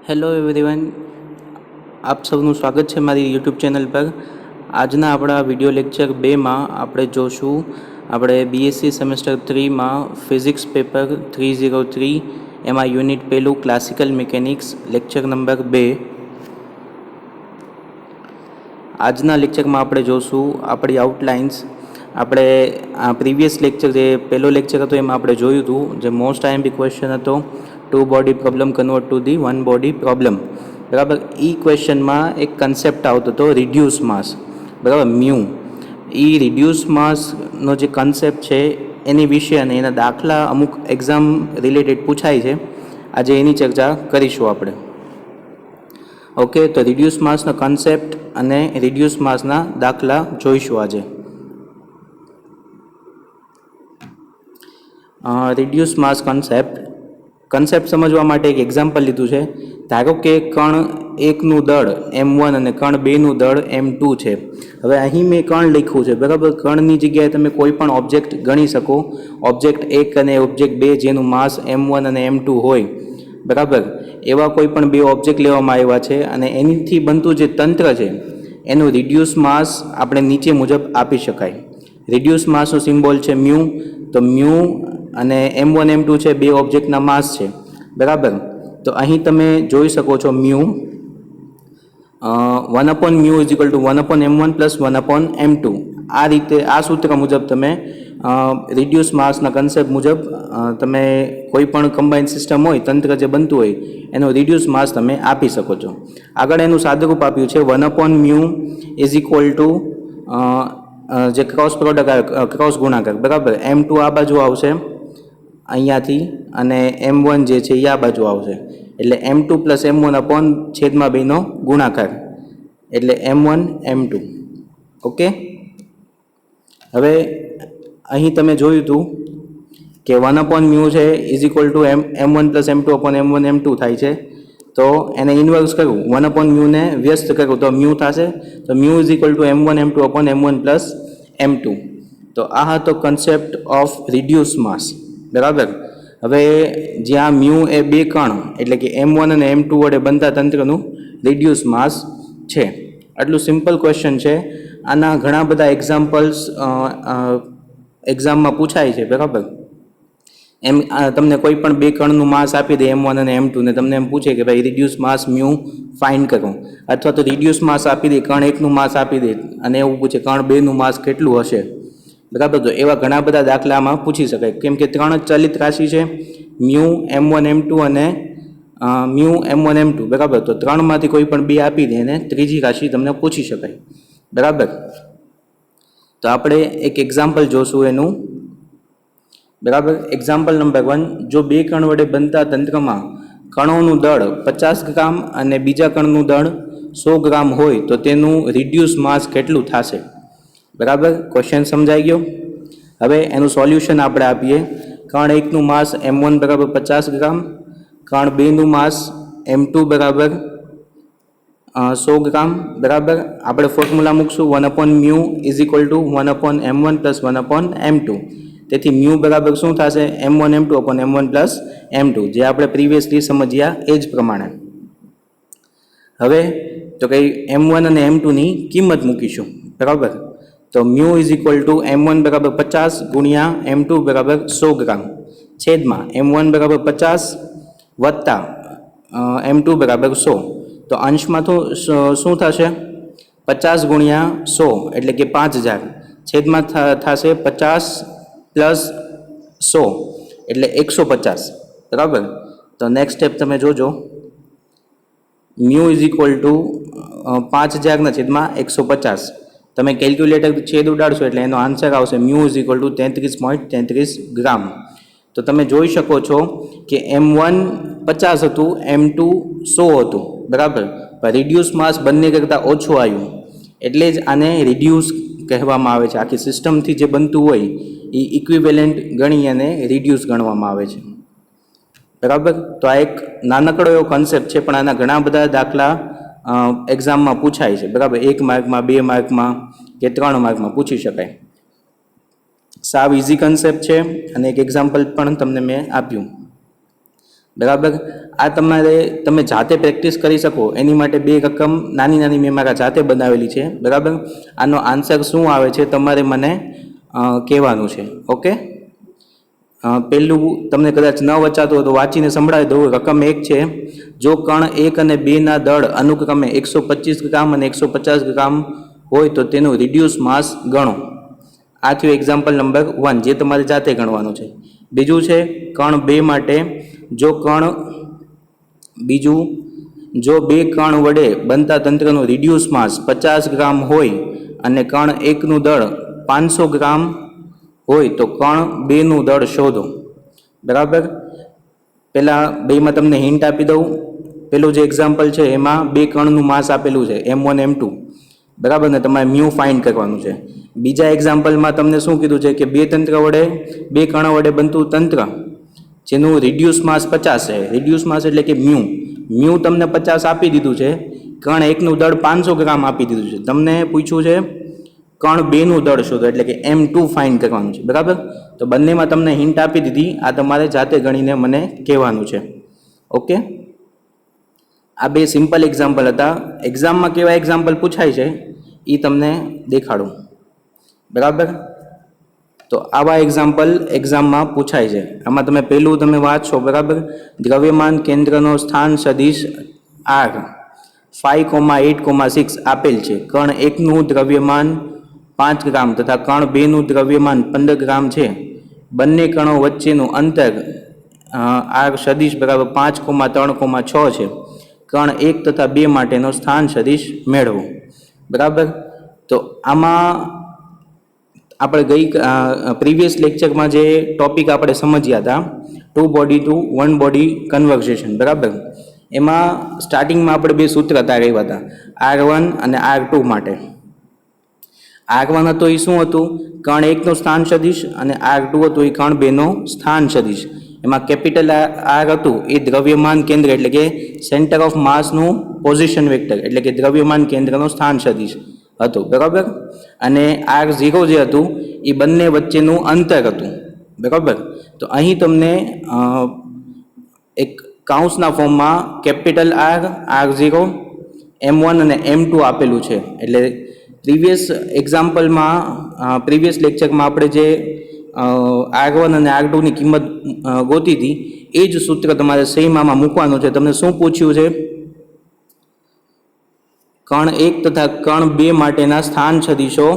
Hello everyone, આપ સૌનું સ્વાગત છે મારી યુટ્યુબ ચેનલ પર। આજના આપણા વિડીયો લેક્ચર 2માં આપણે જોશું આપણે બીએસસી સેમેસ્ટર 3માં ફિઝિક્સ પેપર 303 એમાં યુનિટ પહેલું ક્લાસિકલ મિકેનિક્સ લેક્ચર નંબર 2। આજના લેક્ચરમાં આપણે જોશું આપણી આઉટલાઇન્સ। આપણે આ પ્રીવિયસ લેક્ચર જે પહેલો લેક્ચર હતો એમાં આપણે જોયું હતું જે મોસ્ટ આઈએમપી ક્વેશ્ચન હતો two body problem convert to the one body problem, બરાબર। એ ક્વેશ્ચનમાં એક કન્સેપ્ટ આવતો હતો રિડ્યુસ માસ, બરાબર, મ્યુ। એ રિડ્યુસ માસનો જે કન્સેપ્ટ છે એની વિશે અને એના દાખલા અમુક એક્ઝામ રિલેટેડ પૂછાય છે, આજે એની ચર્ચા કરીશું આપણે। ઓકે, તો રિડ્યુસ માસનો કન્સેપ્ટ અને રિડ્યુસ માસના દાખલા જોઈશું આજે। રિડ્યુસ માસ કન્સેપ્ટ સમજવા માટે એક એક્ઝામ્પલ લીધું છે। ધારો કે કણ એકનું દળ m1 અને કણ બેનું દળ m2 છે। હવે અહીં મેં કણ લખ્યું છે, બરાબર। કણની જગ્યાએ તમે કોઈ પણ ઓબ્જેક્ટ ગણી શકો, ઓબ્જેક્ટ 1 અને ઓબ્જેક્ટ 2 જેનું માસ m1 અને m2 હોય, બરાબર। એવા કોઈ પણ બે ઓબ્જેક્ટ લેવામાં આવ્યા છે અને એનીથી બનતું જે તંત્ર છે એનું રિડ્યુસ માસ આપણે નીચે મુજબ આપી શકાય। રિડ્યુસ માસનું સિમ્બોલ છે મ્યુ, તો મ્યુ અને m1 m2 છે બે ઓબ્જેક્ટના માસ છે, બરાબર। તો અહીં તમે જોઈ શકો છો મ્યુ 1/μ = 1/m1 + 1/m2। આ રીતે આ સૂત્ર મુજબ તમે રિડ્યુસ માસના કન્સેપ્ટ મુજબ તમે કોઈ પણ કમ્બાઇન્ડ સિસ્ટમ હોય, તંત્ર જે બનતું હોય એનો રિડ્યુસ માસ તમે આપી શકો છો। આગળ એનું સાદુરૂપ આપ્યું છે 1/μ = જે ક્રોસ પ્રોડક્ટ ક્રોસ ગુણાકાર, બરાબર। m2 આ બાજુ આવશે અહીંયાથી અને m1 જે છે એ આ બાજુ આવશે, એટલે m2 + m1/2 ગુણાકાર, એટલે m1 m2। ઓકે, હવે અહીં તમે જોયું હતું કે 1/μ છે = m1 + m2/m1 m2 થાય છે। તો એને ઇન્વર્સ કરવું, 1/μ ને વ્યસ્ત કરવું તો મ્યુ થશે, તો મ્યુ = m1 m2/m1 + m2। તો આ હતો કન્સેપ્ટ ઓફ રિડ્યુસ માસ, બરાબર। હવે જ્યાં મ્યુ એ બે કણ એટલે કે m1 અને m2 વડે બનતા તંત્રનું રિડ્યુસ માસ છે। આટલું સિમ્પલ ક્વેશ્ચન છે। આના ઘણા બધા એક્ઝામ્પલ્સ એક્ઝામમાં પૂછાય છે, બરાબર। એમ તમને કોઈ પણ બે કણનું માસ આપી દે m1 અને m2 ને તમને એમ પૂછે કે ભાઈ રિડ્યુસ માસ મ્યુ ફાઇન્ડ કરો, અથવા તો રિડ્યુસ માસ આપી દે, કણ એકનું માસ આપી દે અને એવું પૂછે કણ બેનું માસ કેટલું હશે, બરાબર। તો એવા ઘણા બધા દાખલામાં પૂછી શકાય, કેમ કે ત્રણ જ ચલિત રાશિ છે મ્યુ m1 m2 અને મ્યુ m1 m2, બરાબર। તો ત્રણમાંથી કોઈ પણ બે આપી દે અને ત્રીજી રાશિ તમને પૂછી શકાય, બરાબર। તો આપણે એક એક્ઝામ્પલ જોશું એનું, બરાબર। એક્ઝામ્પલ નંબર 1, જો બે કણ વડે બનતા તંત્રમાં કણોનું દળ 50 ગ્રામ અને બીજા કણનું દળ 100 ગ્રામ હોય તો તેનું રિડ્યુસ માસ કેટલું થશે, બરાબર। ક્વેશ્ચન સમજાઈ ગયો। હવે એનું સોલ્યુશન આપણે આપીએ। કણ એકનું માસ m1 = 50 ગ્રામ, કણ બેનું માસ m2 = 100 ગ્રામ, બરાબર। આપણે ફોર્મ્યુલા મૂકશું 1/μ = 1/m1 + 1/m2। તેથી મ્યુ બરાબર શું થશે, m1 m2/m1 + m2, જે આપણે પ્રીવિયસલી સમજ્યા એ જ પ્રમાણે। હવે તો કઈ m1 અને m2 ની કિંમત મૂકીશું, બરાબર। તો મ્યુ = m1 = 50 × m2 = 100 ગ્રામ છેદમાં m1 = 50 વત્તા m2 = 100। તો અંશમાં તો શું થશે, 50 × 100 એટલે કે 5000 છેદમાં થશે 50 + 100 એટલે 150, બરાબર। તો નેક્સ્ટ સ્ટેપ તમે જોજો, મ્યુ = 5000/150, તમે કેલ્ક્યુલેટર છેદ ઉડાડશો એટલે એનો આન્સર આવશે મ્યુ = 33.33 ગ્રામ। તો તમે જોઈ શકો છો કે m1 50 હતું, m2 100 હતું, બરાબર। પણ રિડ્યુસ માસ બંને કરતાં ઓછું આવ્યું, એટલે જ આને રિડ્યુસ કહેવામાં આવે છે। આખી સિસ્ટમથી જે બનતું હોય એ ઇક્વિવેલન્ટ ગણી અને રિડ્યુસ ગણવામાં આવે છે, બરાબર। તો આ એક નાનકડો એવો કન્સેપ્ટ છે, પણ આના ઘણા બધા દાખલા એક્ઝામમાં પૂછાય છે, બરાબર। 1 માર્કમાં, 2 માર્કમાં કે 3 માર્કમાં પૂછી શકાય। સાવ ઇઝી કન્સેપ્ટ છે અને એક એક્ઝામ્પલ પણ તમને મેં આપ્યું। બરાબર. આ તમે જાતે પ્રેક્ટિસ કરી શકો એની માટે બે રકમ નાની નાની મેં મારા જાતે બનાવેલી છે. બરાબર. આનો આન્સર શું આવે છે તમારે મને કહેવાનું છે. ઓકે. પહેલું તમને કદાચ ન વચાતું હોય તો વાંચીને સંભળાવી દઉં. રકમ 1 છે, જો કણ 1 અને 2 ના દળ અનુક્રમે 125 ગ્રામ અને 150 ગ્રામ હોય તો તેનું રિડ્યુસ માસ ગણો. આ થયું એક્ઝામ્પલ નંબર 1, જે તમારે જાતે ગણવાનું છે. બીજું છે કણ 2 માટે, જો બે કણ વડે બનતા તંત્રનું રિડ્યુસ માસ 50 ગ્રામ હોય અને કણ 1 નું દળ 500 ગ્રામ હોય તો કણ 2 નું દળ શોધો. બરાબર. પેલા બેમાં તમને હિન્ટ આપી દઉં. પેલું જે એક્ઝામ્પલ છે એમાં બે કણનું માસ આપેલું છે M1 M2. બરાબર ને, તમારે મ્યુ ફાઇન્ડ કરવાનું છે. બીજા એક્ઝામ્પલમાં તમને શું કીધું છે કે બે કણ વડે બનતું તંત્ર જેનું રિડ્યુસ માસ 50 છે. રિડ્યુસ માસ એટલે કે મ્યુ તમને 50 આપી દીધું છે, કણ 1 નું દળ 500 ગ્રામ આપી દીધું છે. તમને પૂછ્યું છે કણ 2 નું દળ શોધો એટલે કે M2 ફાઇન્ડ કરવાનું છે. બરાબર. તો બંનેમાં તમને હિન્ટ આપી દીધી. આ તમારે જાતે ગણીને મને કહેવાનું છે. ઓકે. આ બે સિમ્પલ એક્ઝામ્પલ હતા. એક્ઝામમાં કેવા એક્ઝામ્પલ પૂછાય છે એ તમને દેખાડું. બરાબર. તો આવા એક્ઝામ્પલ એક્ઝામમાં પૂછાય છે. આમાં તમે વાંચશો. બરાબર. દ્રવ્યમાન કેન્દ્રનો સ્થાન સદિશ R 5,8,6 આપેલ છે. કણ 1 નું દ્રવ્યમાન 5 ગ્રામ તથા કણ 2 નું દ્રવ્યમાન 15 ગ્રામ છે. બંને કણો વચ્ચેનું અંતર R સદિશ બરાબર 5,3,6 છે. કણ 1 તથા 2 માટેનો સ્થાન સદિશ મેળવો. બરાબર. તો આમાં આપણે પ્રીવિયસ લેક્ચરમાં જે ટોપિક આપણે સમજ્યા હતા, 2 બોડી ટુ 1 બોડી કન્વર્ઝેશન. બરાબર. એમાં સ્ટાર્ટિંગમાં આપણે બે સૂત્ર તાર્યા હતા, R1 અને R2 માટે. R1 હતો એ શું હતું? કણ 1 નું સ્થાન સદિશ, અને R2 હતું એ કણ 2 નો સ્થાન સદિશ. એમાં કેપિટલ R હતું એ દ્રવ્યમાન કેન્દ્ર એટલે કે સેન્ટર ઓફ માસનું પોઝિશન વેક્ટર એટલે કે દ્રવ્યમાન કેન્દ્રનો સ્થાન સદિશ હતું. બરાબર. અને R0 જે હતું એ બંને વચ્ચેનું અંતર હતું. બરાબર. તો અહીં તમને એક કાઉન્સના ફોર્મમાં કેપિટલ R0, M1 અને M2 આપેલું છે. એટલે પ્રીવિયસ લેક્ચરમાં આપણે જે R1 અને R2 ની કિંમત ગોતી હતી એ જ સૂત્ર તમારે સેમ આમાં મૂકવાનું છે. તમને શું પૂછ્યું છે? કણ 1 તથા કણ 2 માટેના સ્થાન સદિશો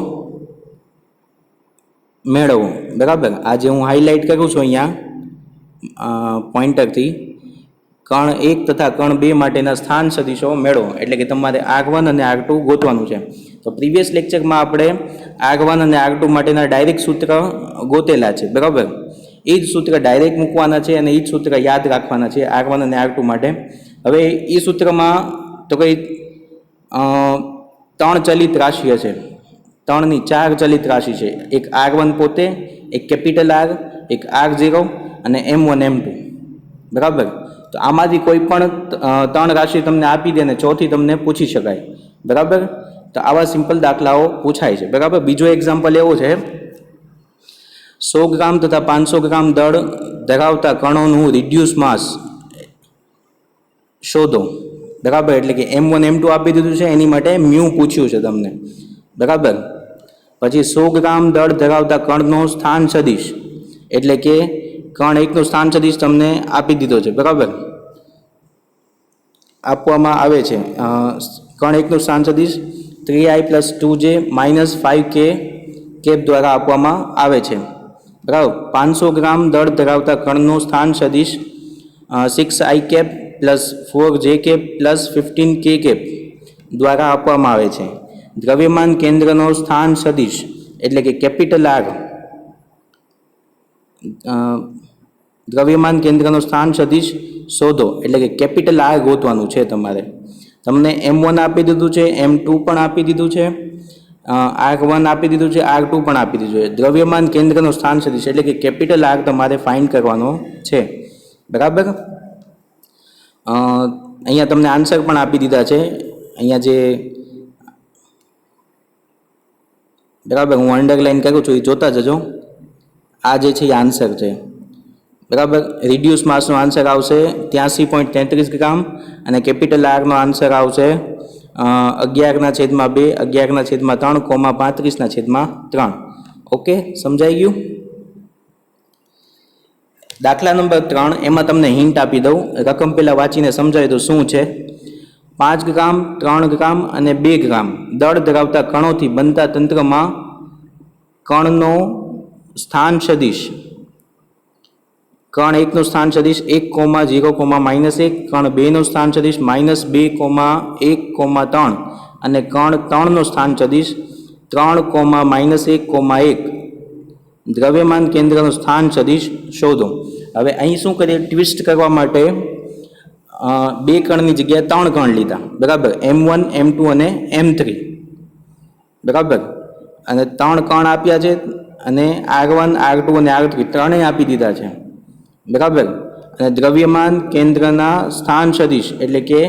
મેળવો. બરાબર. આ જે હું હાઇલાઇટ કરું છું અહીંયા પોઇન્ટરથી, કણ 1 તથા કણ 2 માટેના સ્થાન સદિશો મેળવો એટલે કે તમારે R1 અને R2 ગોતવાનું છે. તો પ્રીવિયસ લેક્ચરમાં આપણે R1 અને R2 માટેના ડાયરેક્ટ સૂત્ર ગોતેલા છે. બરાબર. એ જ સૂત્ર ડાયરેક્ટ મૂકવાના છે અને એ જ સૂત્ર યાદ રાખવાના છે R1 અને R2 માટે. હવે એ સૂત્રમાં તો કંઈ 3 ચલિત રાશિ હશે. 3 નહીં 4 ચલિત રાશિ છે. એક R1 પોતે, એક કેપિટલ R, એક R0 અને M1 M2. બરાબર. તો આમાંથી કોઈ પણ 3 રાશિ તમને આપી દે ને ચોથી તમને પૂછી શકાય. બરાબર. તો આવા સિમ્પલ દાખલાઓ પૂછાય છે. બરાબર. બીજો એક્ઝામ્પલ એવો છે, 100 ગ્રામ તથા 500 ગ્રામ દળ ધરાવતા કણોનું રિડ્યુસ માસ શોધો. બરાબર. એટલે કે M1 M2 આપી દીધું છે, એની માટે મ્યુ પૂછ્યું છે તમને. બરાબર. પછી 100 ગ્રામ દળ ધરાવતા કણનો સ્થાન સદિશ એટલે કે કણ 1 નું સ્થાન સદિશ તમને આપી દીધો છે. બરાબર. આપવામાં આવે છે કણ 1 નું સ્થાન સદિશ 3i + 2j - 5k કેપ દ્વારા આપવામાં આવે છે. બરાબર. 500 ગ્રામ દળ ધરાવતા કણનું સ્થાન સદિશ 6i cap + 4j cap + 15k cap દ્વારા આપવામાં આવે છે. દ્રવ્યમાન કેન્દ્રનો સ્થાન સદિશ એટલે કે કેપિટલ R, દ્રવ્યમાન કેન્દ્રનો સ્થાન સદિશ શોધો એટલે કે કેપિટલ R ગોતવાનું છે તમારે. તમને M1 આપી દીધું છે, M2 પણ આપી દીધું છે, R1 આપી દીધું છે, R2 પણ આપી દીધું છે. દ્રવ્યમાન કેન્દ્રનો સ્થાન સદિશ એટલે કે કેપિટલ R તમારે ફાઇન્ડ કરવાનો છે. બરાબર. અહીંયા તમને આન્સર પણ આપી દીધા છે. અહીંયા જે બરાબર હું અંડરલાઈન કરું છું એ જોતા જજો. આ જે છે એ આન્સર છે. બરાબર. રિડ્યુસ માસનો આન્સર આવશે 83.33 ગ્રામ અને કેપિટલ આરનો આન્સર આવશે 11/2, 11/3, 35/3. ઓકે, સમજાઈ ગયું. દાખલા નંબર 3, એમાં તમને હિન્ટ આપી દઉં, રકમ પહેલાં વાંચીને સમજાવી દઉં શું છે. 5 ગ્રામ, 3 ગ્રામ અને 2 ગ્રામ દળ ધરાવતા કણોથી બનતા તંત્રમાં કણનો સ્થાન સદિશ, કણ 1 નું સ્થાન સદિશ 1,0,-1, કણ 2 નું સ્થાન સદિશ -2,1,3 અને કણ 3 નું સ્થાન સદિશ 3,-1,1. દ્રવ્યમાન કેન્દ્રનું સ્થાન સદિશ શોધો. હવે અહીં શું કરીએ, ટ્વિસ્ટ કરવા માટે 2 કણની જગ્યાએ 3 કણ લીધા. બરાબર. M1, M2 અને M3. બરાબર. અને 3 કણ આપ્યા છે અને R1, R2 અને R3 ત્રણેય આપી દીધા છે. બરાબર. અને દ્રવ્યમાન કેન્દ્રના સ્થાન સદિશ એટલે કે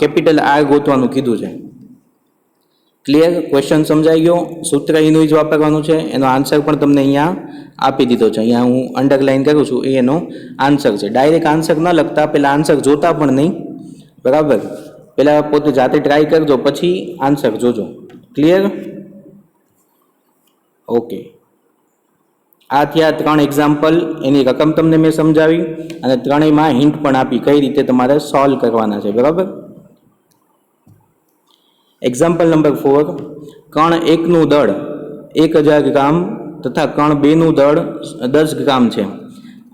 કેપિટલ R ગોતવાનું કીધું છે. ક્લિયર? ક્વેશ્ચન સમજાઈ ગયો. સૂત્ર એનું જ વાપરવાનું છે. એનો આન્સર પણ તમને અહીંયા આપી દીધો છે. અહીંયા હું અંડરલાઈન કરું છું, એ એનો આન્સર છે. ડાયરેક્ટ આન્સર ન લખતા, પહેલાં આન્સર જોતા પણ નહીં. બરાબર. પહેલાં પોતે જાતે ટ્રાય કરજો, પછી આન્સર જોજો. ક્લિયર? ઓકે. આ થયા 3 એક્ઝામ્પલ. એની રકમ તમને મેં સમજાવી અને ત્રણેયમાં હિન્ટ પણ આપી કઈ રીતે તમારે સોલ્વ કરવાના છે. બરાબર. એક્ઝામ્પલ નંબર 4, કણ 1 નું દળ 1000 ગ્રામ તથા કણ 2 નું દળ 10 ગ્રામ છે.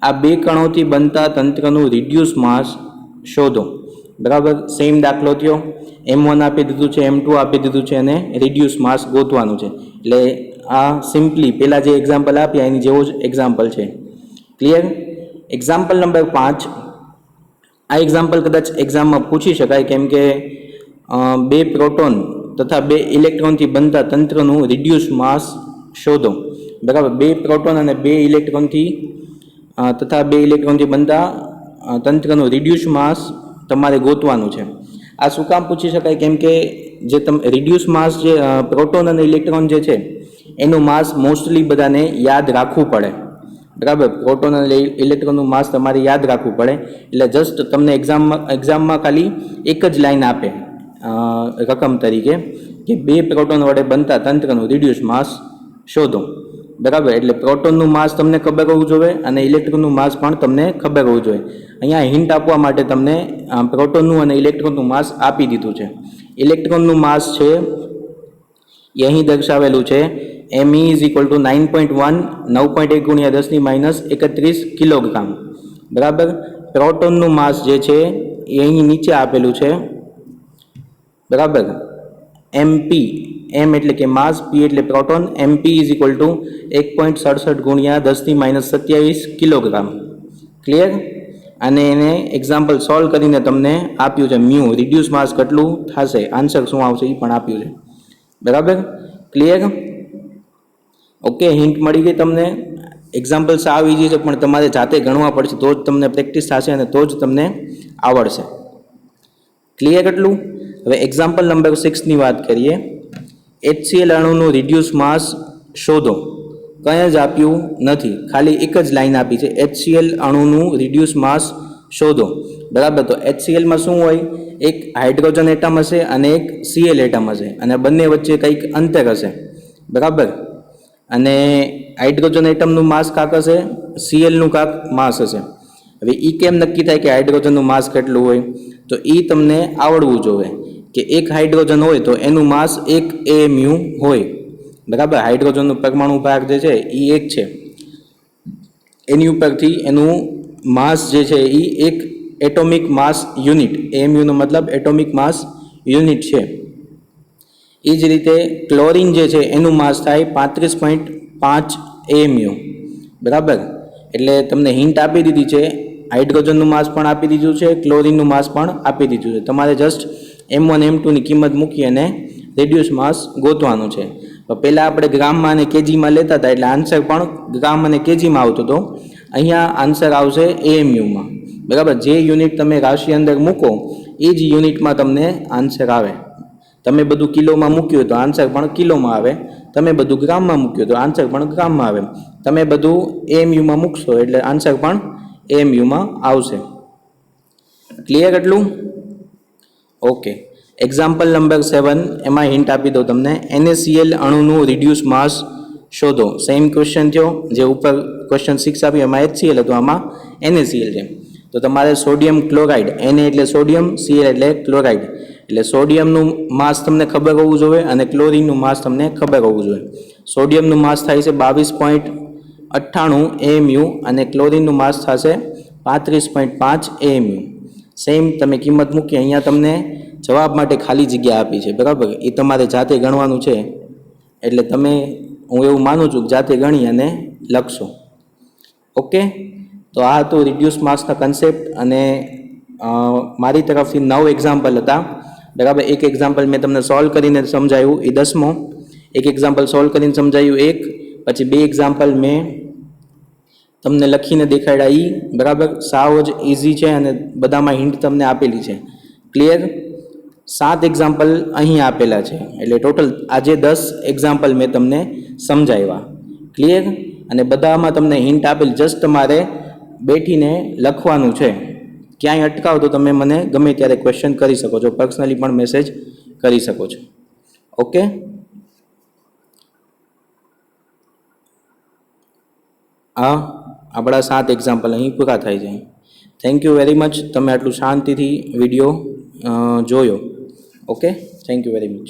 આ 2 કણોથી બનતા તંત્રનું રિડ્યુસ માસ શોધો. બરાબર. સેમ દાખલો થયો. M1 આપી દીધું છે, M2 આપી દીધું છે અને રિડ્યુસ માસ ગોતવાનું છે. એટલે આ સિમ્પલી પહેલાં જે એક્ઝામ્પલ આપ્યા એની જેવો જ એક્ઝામ્પલ છે. ક્લિયર? Example number 5. આ એક્ઝામ્પલ કદાચ એક્ઝામમાં પૂછી શકાય, કેમ કે 2 પ્રોટોન તથા 2 ઇલેક્ટ્રોનથી બનતા તંત્રનું રિડ્યુસ માસ શોધો. બરાબર. 2 પ્રોટોન અને 2 ઇલેક્ટ્રોનથી તથા 2 ઇલેક્ટ્રોનથી બનતા તંત્રનું રિડ્યુસ માસ તમારે ગોતવાનું છે. આ શું કામ પૂછી શકાય, કેમ કે જે રિડ્યુસ માસ જે પ્રોટોન અને ઇલેક્ટ્રોન જે છે એનું માસ મોસ્ટલી બધાને યાદ રાખવું પડે. બરાબર. પ્રોટોન અને ઇલેક્ટ્રોનનું માસ તમારે યાદ રાખવું પડે. એટલે જસ્ટ તમને એક્ઝામમાં ખાલી એક જ લાઈન આપે રકમ તરીકે કે 2 પ્રોટોન વડે બનતા તંત્રનું રિડ્યુસ માસ શોધો. બરાબર. એટલે પ્રોટોનનું માસ તમને ખબર હોવું જોઈએ અને ઇલેક્ટ્રોનનું માસ પણ તમને ખબર હોવું જોઈએ. અહીંયા હિન્ટ આપવા માટે તમને પ્રોટોનનું અને ઇલેક્ટ્રોનનું માસ આપી દીધું છે. ઇલેક્ટ્રોનનું માસ છે એ અહીં દર્શાવેલું છે. Me = 9.1, 9.1 × 10⁻31 kilogram. બરાબર. પ્રોટોનનું માસ જે છે એ અહીં નીચે આપેલું છે. બરાબર. MP, M એટલે કે માસ, P એટલે પ્રોટોન, MP = 1.67 × 10⁻27 કિલોગ્રામ. ક્લિયર? અને એને એક્ઝામ્પલ સોલ્વ કરીને તમને આપ્યું છે મ્યુ, રિડ્યુસ માસ કેટલું થશે, આન્સર શું આવશે એ પણ આપ્યું છે. બરાબર. ક્લિયર? ઓકે. હિન્ટ મળી ગઈ તમને. એક્ઝામ્પલ સાવ ઇઝી છે, પણ તમારે જાતે ગણવા પડશે તો જ તમને પ્રેક્ટિસ થશે અને તો જ તમને આવડશે. ક્લિયર એટલું? હવે એક્ઝામ્પલ નંબર 6 ની વાત કરીએ. HCl અણુનું રિડ્યુસ માસ શોધો. કંઈ જ આપ્યું નથી, ખાલી એક જ લાઈન આપી છે, HCl અણુનું રિડ્યુસ માસ શોધો. બરાબર. તો HClમાં શું હોય, એક હાઇડ્રોજન એટમ હશે અને એક Cl એટમ હશે અને બંને વચ્ચે કંઈક અંતર હશે. બરાબર. અને હાઇડ્રોજન એટમનું માસ કાંક હશે, Clનું કાંક માસ હશે. હવે એ કેમ નક્કી થાય કે હાઇડ્રોજનનું માસ કેટલું હોય, તો એ તમને આવડવું જોઈએ કે એક હાઇડ્રોજન હોય તો એનું માસ 1 AMU હોય. બરાબર. હાઇડ્રોજનનું પરમાણુ ભાગ જે છે એ 1 છે. એની ઉપરથી એનું માસ જે છે એ 1 એટોમિક માસ યુનિટ, AMU નો મતલબ એટોમિક માસ યુનિટ છે. એ જ રીતે ક્લોરીન જે છે એનું માસ થાય 35.5 AMU. બરાબર. એટલે તમને હિન્ટ આપી દીધી છે. હાઇડ્રોજનનું માસ પણ આપી દીધું છે, ક્લોરીનનું માસ પણ આપી દીધું છે. તમારે જસ્ટ M1, M2 ની કિંમત મૂકી અને રિડ્યુસ માસ ગોતવાનું છે. તો પહેલાં આપણે ગ્રામમાં અને કેજીમાં લેતા હતા એટલે આન્સર પણ ગ્રામ અને કેજીમાં આવતો હતો. અહીંયા આન્સર આવશે AMUમાં. બરાબર. જે યુનિટ તમે રાશિ અંદર મૂકો એ જ યુનિટમાં તમને આન્સર આવે. તમે બધું કિલોમાં મૂક્યું તો આન્સર પણ કિલોમાં આવે, તમે બધું ગ્રામમાં મૂક્યું તો આન્સર પણ ગ્રામમાં આવે, તમે બધું એએમયુમાં મૂકશો એટલે આન્સર પણ એએમયુમાં આવશે. ક્લિયર એટલું? ઓકે. એક્ઝામ્પલ નંબર 7 એમાં હિન્ટ આપી દો તમને. NaCl અણુનું રિડ્યુસ માસ શોધો. સેમ ક્વેશ્ચન થયો જે ઉપર ક્વેશ્ચન 6 આપ્યું એમાં HCl હતું, આમાં NaCl છે. તો તમારે સોડિયમ ક્લોરાઇડ, Na એટલે સોડિયમ, Cl એટલે ક્લોરાઇડ, એટલે સોડિયમનું માસ તમને ખબર હોવું જોઈએ અને ક્લોરિનનું માસ તમને ખબર હોવું જોઈએ. સોડિયમનું માસ થાય છે 22.98 AMU અને ક્લોરિનનું માસ થશે 35.5 AMU. સેમ તમે કિંમત મૂકી, અહીંયા તમને જવાબ માટે ખાલી જગ્યા આપી છે, બરાબર? એ તમારે જાતે ગણવાનું છે, એટલે તમે, હું એવું માનું છું કે જાતે ગણી અને લખશો. ઓકે, તો આ હતું રિડ્યુસ માસના કન્સેપ્ટ અને મારી તરફથી 9 એક્ઝામ્પલ હતા, બરાબર? એક એક્ઝામ્પલ મેં તમને સોલ્વ કરીને સમજાવ્યું, એ 10મો. એક એક્ઝામ્પલ સોલ્વ કરીને સમજાવ્યું એક, પછી 2 એક્ઝામ્પલ મેં તમને લખીને દેખાડ્યા, બરાબર? સાવ જ ઇઝી છે અને બધામાં હિન્ટ તમને આપેલી છે. ક્લિયર? 7 એક્ઝામ્પલ અહીં આપેલા છે, એટલે ટોટલ આજે 10 એક્ઝામ્પલ મેં તમને સમજાવ્યા. ક્લિયર? અને બધામાં તમને હિન્ટ આપેલી, જસ્ટ તમારે બેઠીને લખવાનું છે. ક્યાંય અટકાવ તો તમે મને ગમે ત્યારે ક્વેશ્ચન કરી શકો છો, પર્સનલી પણ મેસેજ કરી શકો છો. ઓકે, આ આપણા 7 એક્ઝામ્પલ અહીં પૂરા થાય છે. થેન્ક યુ વેરી મચ, તમે આટલું શાંતિથી વિડીયો જોયો. Okay, thank you very much.